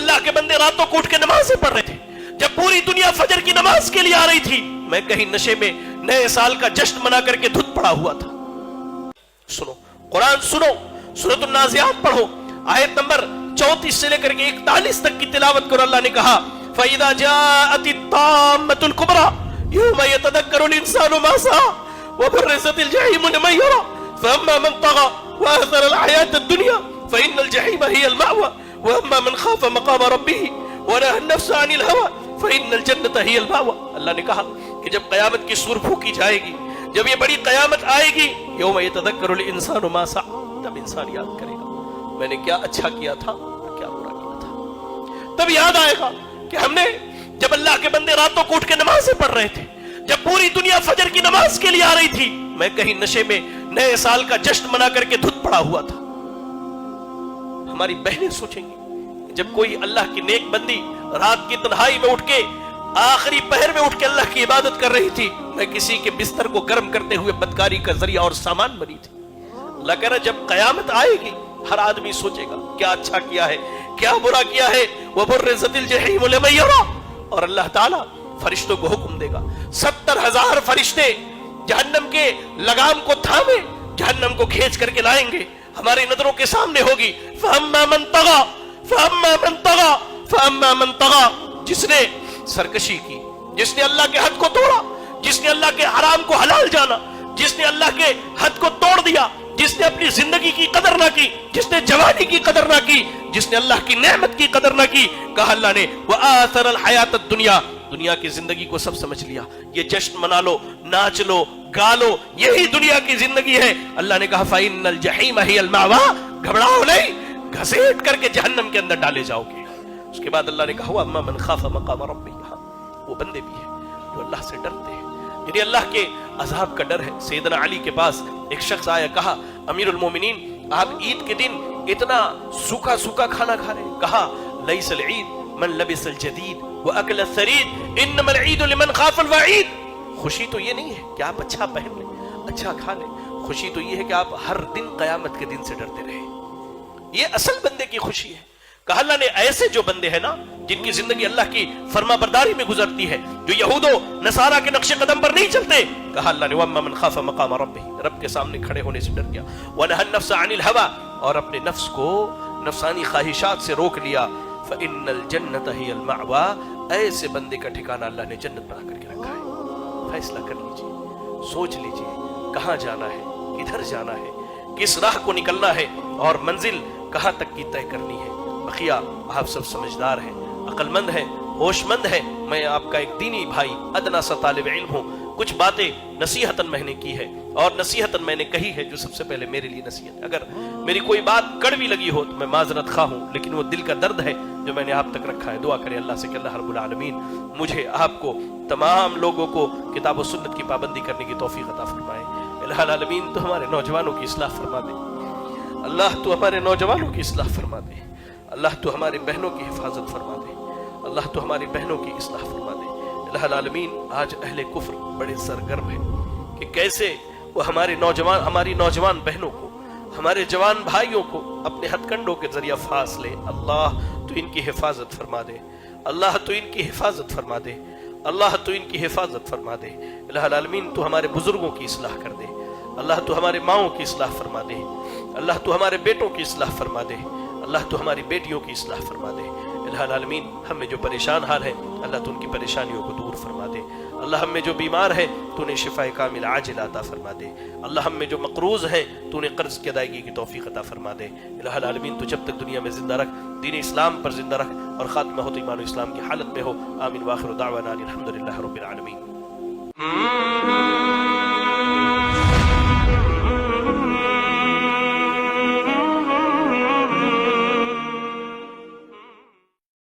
अल्लाह के बंदे रातों को उठ के नमाजें पढ़ रहे थे, जब पूरी दुनिया फजर की नमाज के लिए आ रही थी, मैं कहीं नशे में नए साल का जश्न मना करके धुत पड़ा हुआ था। सुनो कुरान, सुनो सूरत नाज़ियात पढ़ो, आयत नंबर 34 से लेकर के 41 तक की तिलावत करो। अल्लाह ने कहा फ़इज़ा जाअति ताम्मतुल कुबरा यौम यतज़क्करुल इंसानु मा सआ व बुर्रिज़तिल जहीम लिमन यरा फ़अम्मा मन तग़ा व आथरल हयातद दुनिया फ़इन्नल जहीम हियल मअवा व अम्मा मन ख़ाफ़ मक़ाम रब्बिह व नहा अन-नफ़्स अनिल हवा फ़इन्नल जन्नत हियल मअवा। अल्लाह ने कहा कि जब क़यामत की सूर फूंकी जाएगी, जब ये बड़ी क़यामत आएगी, यौम यतज़क्करुल इंसानु मा सआ, तब इंसान याद करेगा मैंने क्या अच्छा किया था और क्या बुरा किया था। तब याद आएगा कि हमने जब अल्लाह के बंदे रातों को उठ के नमाजें पढ़ रहे थे, जब पूरी दुनिया फजर की नमाज के लिए आ रही थी, मैं कहीं नशे में नए साल का जश्न मना करके धुत पड़ा हुआ था। हमारी बहनें सोचेंगी जब कोई अल्लाह की नेक बंदी रात की तन्हाई में उठ के आखिरी पहर में उठ के अल्लाह की इबादत कर रही थी, मैं किसी के बिस्तर को गर्म करते हुए बदकारी का जरिया और सामान बनी थी। अल्लाह कह रहा जब कयामत आएगी हर आदमी सोचेगा क्या अच्छा किया है क्या बुरा किया है। वह बुर्रिज़तिल जहीम लिमन यरा, और अल्लाह ताला फरिश्तों को हुक्म देगा 70,000 फरिश्ते जहन्नम के लगाम को थामे जहन्नम को खींच करके लाएंगे, हमारी नजरों के सामने होगी। फ़अम्मा मन तग़ा फ़अम्मा मन तग़ा फ़अम्मा मन तग़ा, जिसने सरकशी की, जिसने अल्लाह के हद को तोड़ा, जिसने अल्लाह के हराम को हलाल जाना, जिसने अल्लाह के हद को तोड़ दिया, जिसने अपनी जिंदगी की कदर ना की, जिसने जवानी की कदर ना की, जिसने अल्लाह की नेमत की कदर ना की। कहा अल्लाह ने व आथरल हयातद दुनिया, दुनिया की जिंदगी को सब समझ लिया, ये जश्न मना लो, नाच लो, गा लो, यही दुनिया की जिंदगी है। अल्लाह ने कहा फ़इन्नल जहीम हियल मअवा, घबराओ नहीं, घसीट करके जहन्नम के अंदर डाले जाओगे। उसके बाद अल्लाह ने कहा अम्मा मन ख़ाफ़ मक़ाम रब्बिह, वो बंदे भी हैं जो अल्लाह से डरते हैं, जिन्हें अल्लाह के अज़ाब का डर है। सैयदना अली के पास एक शख्स आया, कहा अमीरुल मोमिनीन आप ईद के दिन इतना सूखा सूखा खाना खा रहे हैं। कहा लैसल ईद मन लबिसल जदीद व अकल सरीद इन्नमल ईद लिमन ख़ाफ़ल वईद। खुशी तो ये नहीं है कि आप अच्छा पहन लें, अच्छा खा लें, खुशी तो ये है कि आप हर दिन क़यामत के दिन से डरते रहे, ये असल बंदे की खुशी है। कहा अल्लाह ने ऐसे जो बंदे हैं ना जिनकी जिंदगी अल्लाह की फरमाबरदारी में गुजरती है, जो यहूदो नसारा के नक्शे कदम पर नहीं चलते, कहा अल्लाह ने वम्मा मन ख़ाफ़ मक़ाम रब्बिह, रब के सामने खड़े होने से डर गया, व नहा अन-नफ़्स अनिल हवा, और अपने नफ्स को नफसानी ख्वाहिशात से रोक लिया, फ़इन्नल जन्नत हियल मअवा, ऐसे बंदे का ठिकाना अल्लाह ने जन्नत बना करके रखा है। फैसला कर लीजिए, सोच लीजिए कहाँ जाना है, किधर जाना है, किस राह को निकलना है और मंजिल कहाँ तक की तय करनी है। बखिया आप सब समझदार हैं, अक्लमंद हैं, होशमंद हैं। मैं आपका एक दीनी भाई अदना सा तालिब इल्म हूँ। कुछ बातें नसीहतन मैंने की है और नसीहतन मैंने कही है जो सबसे पहले मेरे लिए नसीहत है। अगर मेरी कोई बात कड़वी लगी हो तो मैं माजरत खा हूँ, लेकिन वो दिल का दर्द है जो मैंने आप तक रखा है। दुआ करें अल्लाह से कि अल्लाह रब्बुल आलमीन मुझे आपको तमाम लोगों को किताब व सुन्नत की पाबंदी करने की तौफीक अता फरमाए। इलाहुल आलमीन तो हमारे नौजवानों की इस्लाह फरमा दे, अल्लाह तो हमारे नौजवानों की इस्लाह फरमा दे, अल्लाह तो हमारी बहनों की हिफाजत फरमा दे, अल्लाह तो हमारी बहनों की इस्लाह फरमा दे। इलाहुल आलमीन आज अहले कुफ्र बड़े सरगर्म हैं कि कैसे वो हमारी नौजवान बहनों को, हमारे जवान भाइयों को अपने हथकंडों के जरिए फांस ले। अल्लाह तो इनकी हिफाजत फरमा दे, अल्लाह तो इनकी हिफाजत फरमा दे, अल्लाह तो इनकी हिफाजत फरमा दे। इलाहुल आलमीन तो हमारे बुजुर्गों की इस्लाह कर दे, अल्लाह तो हमारे माओं की इस्लाह फरमा दे, अल्लाह तो हमारे बेटों की इस्लाह फरमा दे, अल्लाह तो हमारी बेटियों की इस्लाह फरमा दे। इलाहुल आलमीन हम में जो परेशान हाल है अल्लाह तो उनकी परेशानियों को दूर फरमा दे। अल्लाह हम में जो बीमार है तो उन्हें शिफाए कामिल आजिल अता फरमा दे। अल्लाह हम में जो मकरूज हैं तो उन्हें कर्ज की अदायगी की तौफीक अता फरमा दे। इलाहुल आलमीन तो जब तक दुनिया में जिंदा रख, दीन इस्लाम पर जिंदा रख और खात्मा हो तो ईमान इस्लाम की हालत में हो। आमीन। व आखिरु दाअवाना अनिल हम्दुलिल्लाहि रब्बिल आलमीन।